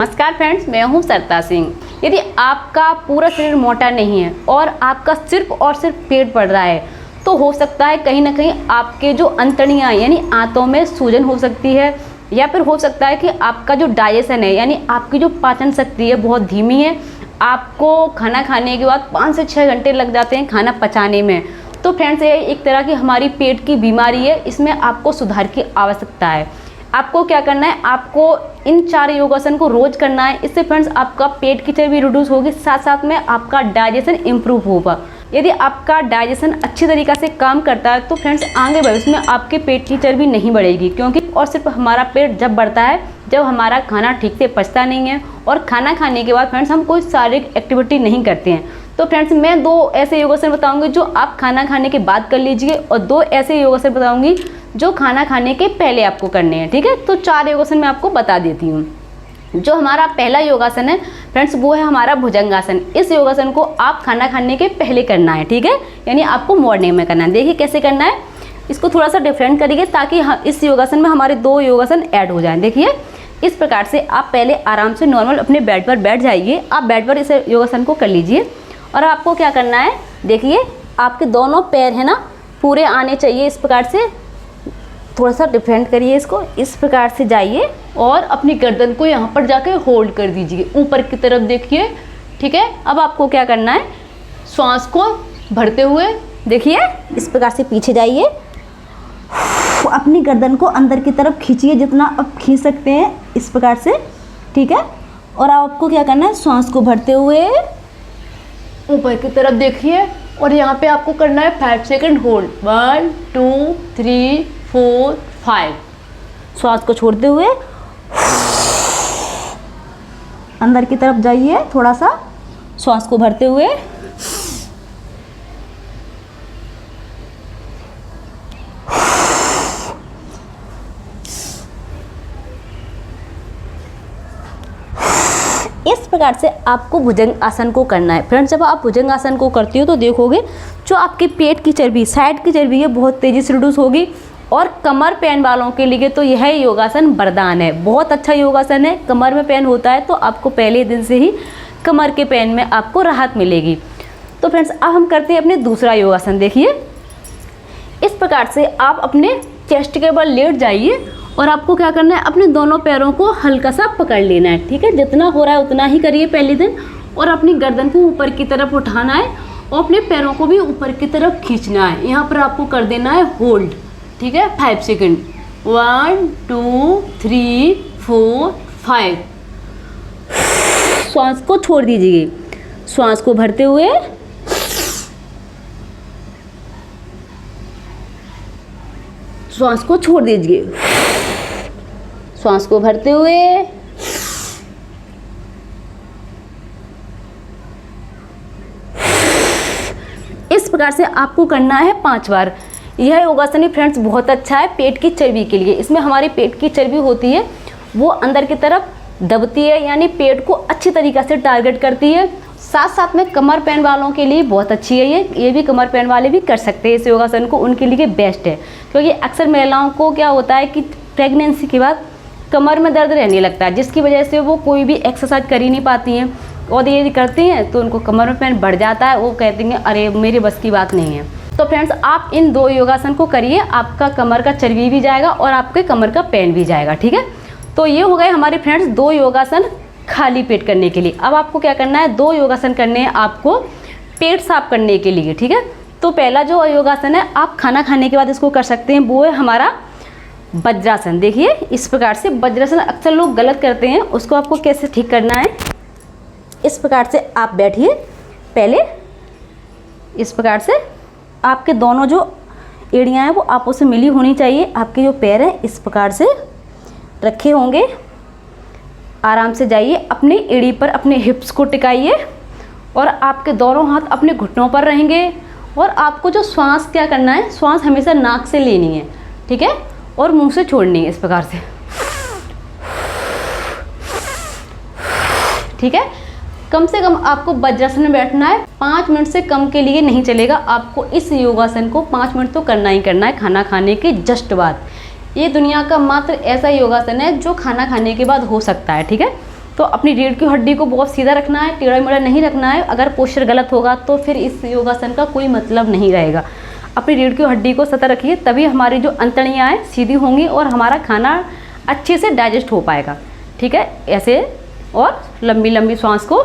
नमस्कार फ्रेंड्स, मैं हूं सरता सिंह। यदि आपका पूरा शरीर मोटा नहीं है और आपका सिर्फ और सिर्फ पेट बढ़ रहा है तो हो सकता है कहीं ना कहीं आपके जो अंतड़ियाँ यानी आंतों में सूजन हो सकती है, या फिर हो सकता है कि आपका जो डाइजेशन है यानी आपकी जो पाचन शक्ति है बहुत धीमी है। आपको खाना खाने के बाद 5 से 6 घंटे लग जाते हैं खाना पचाने में। तो फ्रेंड्स, ये एक तरह की हमारी पेट की बीमारी है, इसमें आपको सुधार की आवश्यकता है। आपको क्या करना है, आपको इन 4 योगासन को रोज करना है। इससे फ्रेंड्स आपका पेट की चर्बी रिड्यूस होगी, साथ साथ में आपका डाइजेशन इम्प्रूव होगा। यदि आपका डाइजेशन अच्छी तरीक़े से काम करता है तो फ्रेंड्स आगे भविष्य में आपके पेट की चर्बी नहीं बढ़ेगी, क्योंकि और सिर्फ हमारा पेट जब बढ़ता है जब हमारा खाना ठीक से पचता नहीं है और खाना खाने के बाद फ्रेंड्स हम कोई शारीरिक एक्टिविटी नहीं करते हैं। तो फ्रेंड्स मैं 2 ऐसे योगासन बताऊंगी जो आप खाना खाने के बाद कर लीजिए, और 2 ऐसे योगासन बताऊंगी जो खाना खाने के पहले आपको करने हैं। ठीक है, तो 4 योगासन मैं आपको बता देती हूँ। जो हमारा पहला योगासन है फ्रेंड्स वो है हमारा भुजंगासन। इस योगासन को आप खाना खाने के पहले करना है, ठीक है, यानी आपको मॉर्निंग में करना है। देखिए कैसे करना है, इसको थोड़ा सा डिफरेंट करिए ताकि इस योगासन में हमारे 2 योगासन ऐड हो जाएं। देखिए इस प्रकार से आप पहले आराम से नॉर्मल अपने बेड पर बैठ जाइए। आप बेड पर इस योगासन को कर लीजिए और आपको क्या करना है, देखिए आपके दोनों पैर है ना पूरे आने चाहिए। इस प्रकार से थोड़ा सा डिफरेंट करिए इसको, इस प्रकार से जाइए और अपनी गर्दन को यहाँ पर जाके होल्ड कर दीजिए, ऊपर की तरफ देखिए। ठीक है, अब आपको क्या करना है, श्वास को भरते हुए देखिए इस प्रकार से पीछे जाइए, अपनी गर्दन को अंदर की तरफ खींचिए जितना आप खींच सकते हैं इस प्रकार से। ठीक है, और आपको क्या करना है, श्वास को भरते हुए ऊपर की तरफ देखिए और यहाँ पे आपको करना है 5 सेकंड होल्ड। 1 2 3 4 5। श्वास को छोड़ते हुए अंदर की तरफ जाइए, थोड़ा सा श्वास को भरते हुए इस प्रकार से आपको भुजंग आसन को करना है। फ्रेंड्स जब आप भुजंग आसन को करती हो तो देखोगे जो आपके पेट की चर्बी, साइड की चर्बी है, बहुत तेज़ी से रिड्यूस होगी। और कमर पेन वालों के लिए तो यह योगासन वरदान है, बहुत अच्छा योगासन है। कमर में पेन होता है तो आपको पहले दिन से ही कमर के पेन में आपको राहत मिलेगी। तो फ्रेंड्स अब हम करते हैं अपने दूसरा योगासन। देखिए इस प्रकार से आप अपने चेस्ट के बल लेट जाइए और आपको क्या करना है, अपने दोनों पैरों को हल्का सा पकड़ लेना है। ठीक है, जितना हो रहा है उतना ही करिए पहले दिन, और अपनी गर्दन को ऊपर की तरफ उठाना है और अपने पैरों को भी ऊपर की तरफ खींचना है। यहाँ पर आपको कर देना है होल्ड। ठीक है, 5 सेकंड। 1 2 3 4 5। श्वास को छोड़ दीजिए, श्वास को भरते हुए श्वास को छोड़ दीजिए, श्वास को भरते हुए इस प्रकार से आपको करना है 5 बार। यह योगासन फ्रेंड्स बहुत अच्छा है पेट की चर्बी के लिए। इसमें हमारी पेट की चर्बी होती है वो अंदर की तरफ दबती है, यानी पेट को अच्छी तरीक़े से टारगेट करती है। साथ साथ में कमर पेन वालों के लिए बहुत अच्छी है ये भी कमर पेन वाले भी कर सकते हैं इस योगासन को, उनके लिए बेस्ट है। क्योंकि अक्सर महिलाओं को क्या होता है कि प्रेगनेंसी के बाद कमर में दर्द रहने लगता है, जिसकी वजह से वो कोई भी एक्सरसाइज कर ही नहीं पाती हैं, और यदि करती हैं तो उनको कमर में पेन बढ़ जाता है। वो कहती हैं अरे मेरे बस की बात नहीं है। तो फ्रेंड्स आप इन 2 योगासन को करिए, आपका कमर का चर्बी भी जाएगा और आपके कमर का पेन भी जाएगा। ठीक है, तो ये हो गए हमारे फ्रेंड्स 2 योगासन खाली पेट करने के लिए। अब आपको क्या करना है, 2 योगासन करने हैं आपको पेट साफ करने के लिए। ठीक है, तो पहला जो योगासन है आप खाना खाने के बाद इसको कर सकते हैं, वो है हमारा वज्रासन। देखिए इस प्रकार से वज्रासन अक्सर लोग गलत करते हैं, उसको आपको कैसे ठीक करना है, इस प्रकार से आप बैठिए। पहले इस प्रकार से आपके दोनों जो एड़ियाँ हैं वो आपस में मिली होनी चाहिए। आपके जो पैर हैं इस प्रकार से रखे होंगे। आराम से जाइए, अपनी एड़ी पर अपने हिप्स को टिकाइए और आपके दोनों हाथ अपने घुटनों पर रहेंगे। और आपको जो श्वास क्या करना है, श्वास हमेशा नाक से लेनी है, ठीक है, और मुंह से छोड़नी है इस प्रकार से। ठीक है, कम से कम आपको वज्रासन में बैठना है, 5 मिनट से कम के लिए नहीं चलेगा। आपको इस योगासन को 5 मिनट तो करना ही करना है खाना खाने के जस्ट बाद। ये दुनिया का मात्र ऐसा योगासन है जो खाना खाने के बाद हो सकता है। ठीक है, तो अपनी रीढ़ की हड्डी को बहुत सीधा रखना है, टेढ़ा मेढ़ा नहीं रखना है। अगर पोस्चर गलत होगा तो फिर इस योगासन का कोई मतलब नहीं रहेगा। अपनी रीढ़ की हड्डी को सतह रखिए, तभी हमारी जो अंतड़ियाँ हैं सीधी होंगी और हमारा खाना अच्छे से डाइजेस्ट हो पाएगा। ठीक है, ऐसे और लंबी लंबी सांस को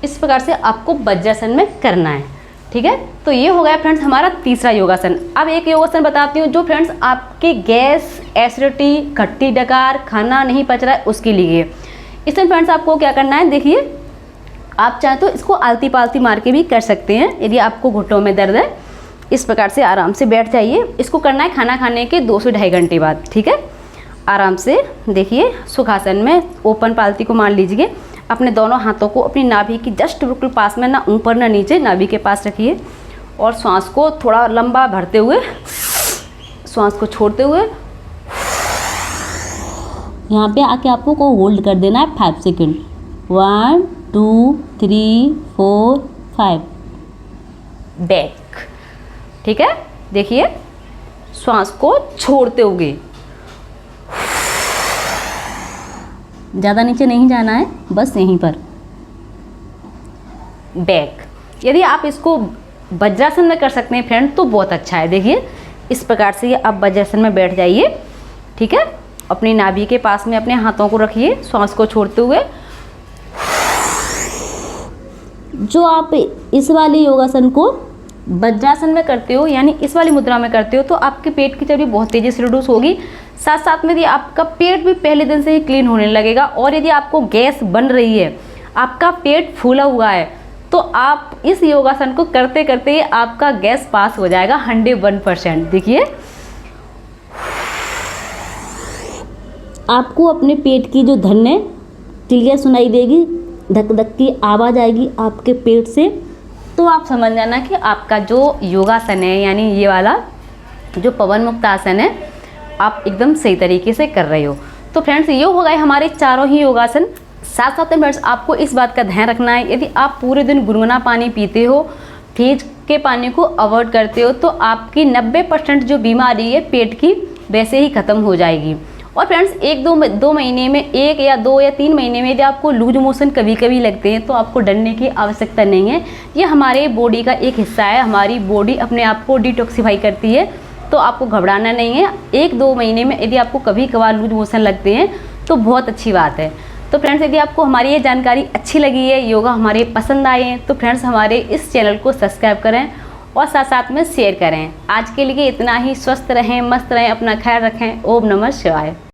इस प्रकार से आपको वज्रासन में करना है। ठीक है, तो ये हो गया फ्रेंड्स हमारा तीसरा योगासन। अब एक योगासन बताती हूँ जो फ्रेंड्स आपके गैस, एसिडिटी, खट्टी डकार, खाना नहीं पच रहा है उसके लिए। इसमें फ्रेंड्स आपको क्या करना है, देखिए आप चाहें तो इसको आलती पालती मार के भी कर सकते हैं। यदि आपको घुटनों में दर्द है, इस प्रकार से आराम से बैठ जाइए। इसको करना है खाना खाने के 2 से ढाई घंटे बाद। ठीक है, आराम से देखिए सुखासन में ओपन पालती को मार लीजिए। अपने दोनों हाथों को अपनी नाभि की जस्ट बिल्कुल पास में, ना ऊपर ना नीचे, नाभि के पास रखिए और श्वास को थोड़ा लंबा भरते हुए श्वास को छोड़ते हुए यहाँ पे आके आपको को होल्ड कर देना है 5 सेकेंड। 1 2 3 4 5 बैक। ठीक है, देखिए श्वास को छोड़ते हुए, ज़्यादा नीचे नहीं जाना है, बस यहीं पर बैक। यदि आप इसको वज्रासन में कर सकते हैं फ्रेंड तो बहुत अच्छा है। देखिए इस प्रकार से ये आप वज्रासन में बैठ जाइए। ठीक है, अपनी नाभि के पास में अपने हाथों को रखिए, श्वास को छोड़ते हुए। जो आप इस वाले योगासन को वज्रासन में करते हो, यानी इस वाली मुद्रा में करते हो, तो आपके पेट की चर्बी बहुत तेज़ी से रिड्यूस होगी। साथ साथ में यदि आपका पेट भी पहले दिन से ही क्लीन होने लगेगा। और यदि आपको गैस बन रही है, आपका पेट फूला हुआ है, तो आप इस योगासन को करते करते आपका गैस पास हो जाएगा 101%। देखिए आपको अपने पेट की जो धड़कन है क्लियर सुनाई देगी, धक धक की आवाज़ आएगी आपके पेट से। तो आप समझ जाना कि आपका जो योगासन है, यानी ये वाला जो पवन मुक्त आसन है, आप एकदम सही तरीके से कर रहे हो। तो फ्रेंड्स ये हो गए हमारे चारों ही योगासन। साथ साथ में फ्रेंड्स आपको इस बात का ध्यान रखना है, यदि आप पूरे दिन गुनगुना पानी पीते हो, फ्रिज के पानी को अवॉइड करते हो, तो आपकी 90% जो बीमारी है पेट की वैसे ही ख़त्म हो जाएगी। और फ्रेंड्स 1-2 महीने में, 1 या 2 या 3 महीने में यदि आपको लूज मोशन कभी कभी लगते हैं तो आपको डरने की आवश्यकता नहीं है। ये हमारे बॉडी का एक हिस्सा है, हमारी बॉडी अपने आप को डिटॉक्सिफाई करती है, तो आपको घबराना नहीं है। 1-2 महीने में यदि आपको कभी कभार लूज मोशन लगते हैं तो बहुत अच्छी बात है। तो फ्रेंड्स यदि आपको हमारी ये जानकारी अच्छी लगी है, योगा हमारे पसंद आए हैं, तो फ्रेंड्स हमारे इस चैनल को सब्सक्राइब करें और साथ साथ में शेयर करें। आज के लिए इतना ही। स्वस्थ रहें, मस्त रहें, अपना ख्याल रखें। ओम नमः शिवाय।